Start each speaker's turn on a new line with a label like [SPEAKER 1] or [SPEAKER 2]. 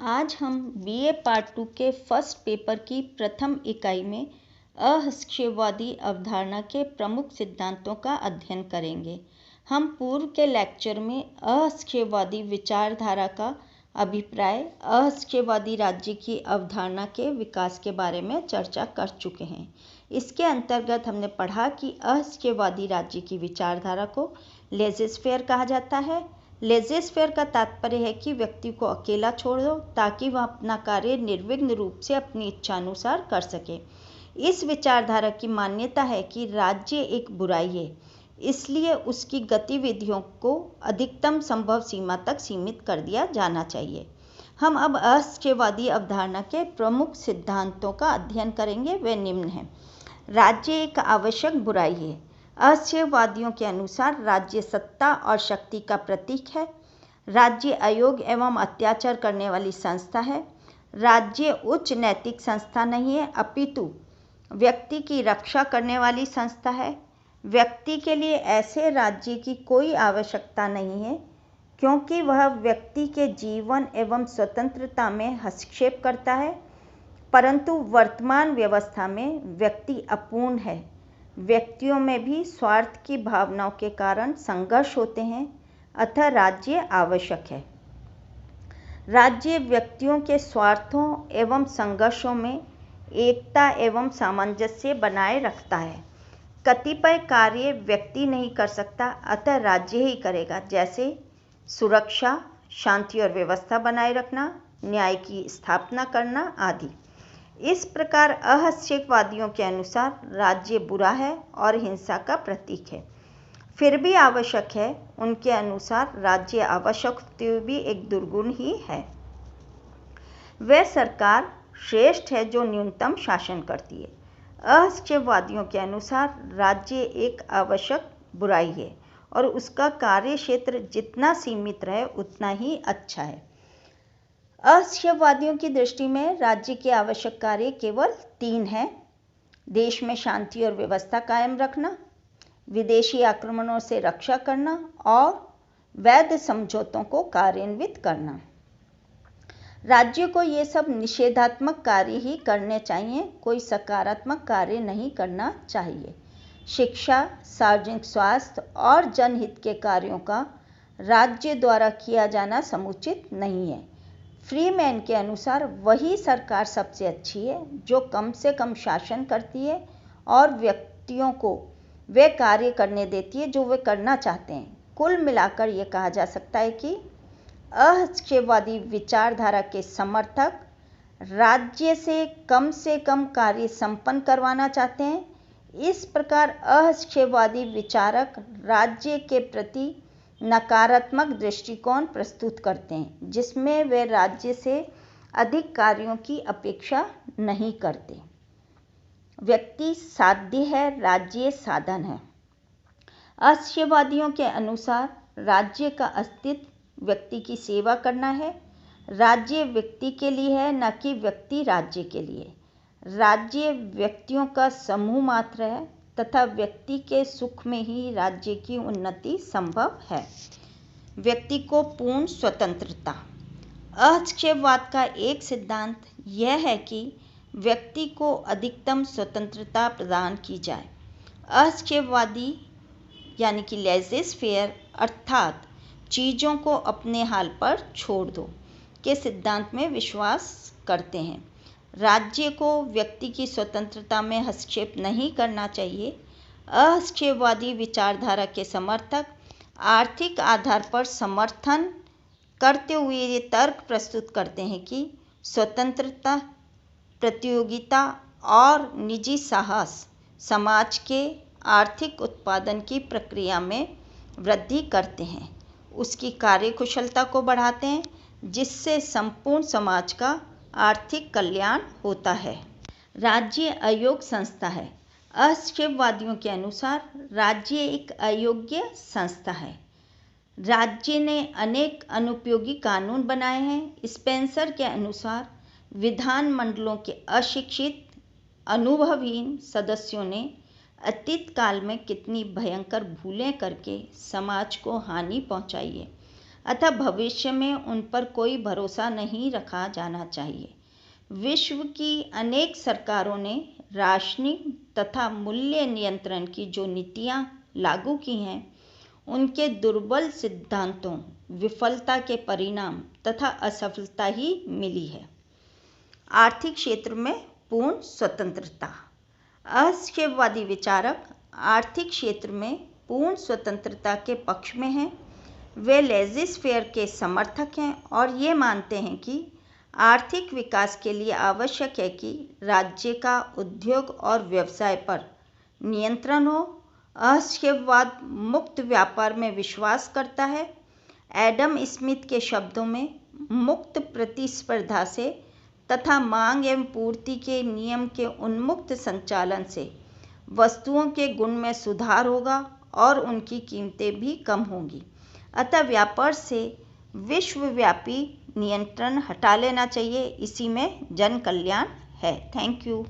[SPEAKER 1] आज हम BA part 2 के फर्स्ट पेपर की प्रथम इकाई में अहस्यवादी अवधारणा के प्रमुख सिद्धांतों का अध्ययन करेंगे। हम पूर्व के लेक्चर में अहस्यवादी विचारधारा का अभिप्राय, अहस्यवादी राज्य की अवधारणा के विकास के बारे में चर्चा कर चुके हैं। इसके अंतर्गत हमने पढ़ा कि अहस्यवादी राज्य की विचारधारा को लेज़े-फेयर कहा जाता है। लेज़े-फेयर का तात्पर्य है कि व्यक्ति को अकेला छोड़ दो ताकि वह अपना कार्य निर्विघ्न रूप से अपनी इच्छानुसार कर सके। इस विचारधारा की मान्यता है कि राज्य एक बुराई है, इसलिए उसकी गतिविधियों को अधिकतम संभव सीमा तक सीमित कर दिया जाना चाहिए। हम अब अहस्यवादी अवधारणा के प्रमुख सिद्धांतों का अध्ययन करेंगे। वे निम्न हैं। राज्य एक आवश्यक बुराई है। अहस्यवादियों के अनुसार राज्य सत्ता और शक्ति का प्रतीक है। राज्य अयोग्य एवं अत्याचार करने वाली संस्था है। राज्य उच्च नैतिक संस्था नहीं है, अपितु व्यक्ति की रक्षा करने वाली संस्था है। व्यक्ति के लिए ऐसे राज्य की कोई आवश्यकता नहीं है, क्योंकि वह व्यक्ति के जीवन एवं स्वतंत्रता में हस्तक्षेप करता है, परंतु वर्तमान व्यवस्था में व्यक्ति अपूर्ण है। व्यक्तियों में भी स्वार्थ की भावनाओं के कारण संघर्ष होते हैं, अतः राज्य आवश्यक है। राज्य व्यक्तियों के स्वार्थों एवं संघर्षों में एकता एवं सामंजस्य बनाए रखता है। कतिपय कार्य व्यक्ति नहीं कर सकता, अतः राज्य ही करेगा, जैसे सुरक्षा, शांति और व्यवस्था बनाए रखना, न्याय की स्थापना करना आदि। इस प्रकार अहस्यवादियों के अनुसार राज्य बुरा है और हिंसा का प्रतीक है, फिर भी आवश्यक है। उनके अनुसार राज्य आवश्यक होते हुए भी एक दुर्गुण ही है। वह सरकार श्रेष्ठ है जो न्यूनतम शासन करती है। अहस्यवादियों के अनुसार राज्य एक आवश्यक बुराई है और उसका कार्य क्षेत्र जितना सीमित रहे उतना ही अच्छा है। अहस्यवादियों की दृष्टि में राज्य के आवश्यक कार्य केवल 3 हैं: देश में शांति और व्यवस्था कायम रखना, विदेशी आक्रमणों से रक्षा करना और वैध समझौतों को कार्यान्वित करना। राज्य को ये सब निषेधात्मक कार्य ही करने चाहिए, कोई सकारात्मक कार्य नहीं करना चाहिए। शिक्षा, सार्वजनिक स्वास्थ्य और जनहित के कार्यों का राज्य द्वारा किया जाना समुचित नहीं है। फ्रीमैन के अनुसार वही सरकार सबसे अच्छी है जो कम से कम शासन करती है और व्यक्तियों को वे कार्य करने देती है जो वे करना चाहते हैं। कुल मिलाकर ये कहा जा सकता है कि अहस्यवादी विचारधारा के समर्थक राज्य से कम कार्य संपन्न करवाना चाहते हैं। इस प्रकार अहस्यवादी विचारक राज्य के प्रति नकारात्मक दृष्टिकोण प्रस्तुत करते हैं, जिसमें वे राज्य से अधिक कार्यों की अपेक्षा नहीं करते। व्यक्ति साध्य है, राज्य साधन है। अहस्यवादियों के अनुसार राज्य का अस्तित्व व्यक्ति की सेवा करना है। राज्य व्यक्ति के लिए है, न कि व्यक्ति राज्य के लिए। राज्य व्यक्तियों का समूह मात्र है तथा व्यक्ति के सुख में ही राज्य की उन्नति संभव है। व्यक्ति को पूर्ण स्वतंत्रता। अहस्यवाद का एक सिद्धांत यह है कि व्यक्ति को अधिकतम स्वतंत्रता प्रदान की जाए। अहस्यवादी यानी कि लेज़े-फेयर अर्थात चीज़ों को अपने हाल पर छोड़ दो के सिद्धांत में विश्वास करते हैं। राज्य को व्यक्ति की स्वतंत्रता में हस्तक्षेप नहीं करना चाहिए। अहस्यवादी विचारधारा के समर्थक आर्थिक आधार पर समर्थन करते हुए ये तर्क प्रस्तुत करते हैं कि स्वतंत्रता, प्रतियोगिता और निजी साहस समाज के आर्थिक उत्पादन की प्रक्रिया में वृद्धि करते हैं, उसकी कार्यकुशलता को बढ़ाते हैं, जिससे संपूर्ण समाज का आर्थिक कल्याण होता है। राज्य अयोग्य संस्था है। अहस्यवादियों के अनुसार राज्य एक अयोग्य संस्था है। राज्य ने अनेक अनुपयोगी कानून बनाए हैं। स्पेंसर के अनुसार विधानमंडलों के अशिक्षित, अनुभवहीन सदस्यों ने अतीत काल में कितनी भयंकर भूलें करके समाज को हानि पहुंचाई है। अतः भविष्य में उन पर कोई भरोसा नहीं रखा जाना चाहिए। विश्व की अनेक सरकारों ने राशनिंग तथा मूल्य नियंत्रण की जो नीतियां लागू की हैं, उनके दुर्बल सिद्धांतों, विफलता के परिणाम तथा असफलता ही मिली है। आर्थिक क्षेत्र में पूर्ण स्वतंत्रता। अस्केपवादी विचारक आर्थिक क्षेत्र में पूर्ण स्वतंत्रता के पक्ष में हैं। वे लेज़ी-फेयर के समर्थक हैं और ये मानते हैं कि आर्थिक विकास के लिए आवश्यक है कि राज्य का उद्योग और व्यवसाय पर नियंत्रण हो। अस्केपवाद मुक्त व्यापार में विश्वास करता है। एडम स्मिथ के शब्दों में, मुक्त प्रतिस्पर्धा से तथा मांग एवं पूर्ति के नियम के उन्मुक्त संचालन से वस्तुओं के गुण में सुधार होगा और उनकी कीमतें भी कम होंगी। अतः व्यापार से विश्वव्यापी नियंत्रण हटा लेना चाहिए। इसी में जन कल्याण है। Thank you.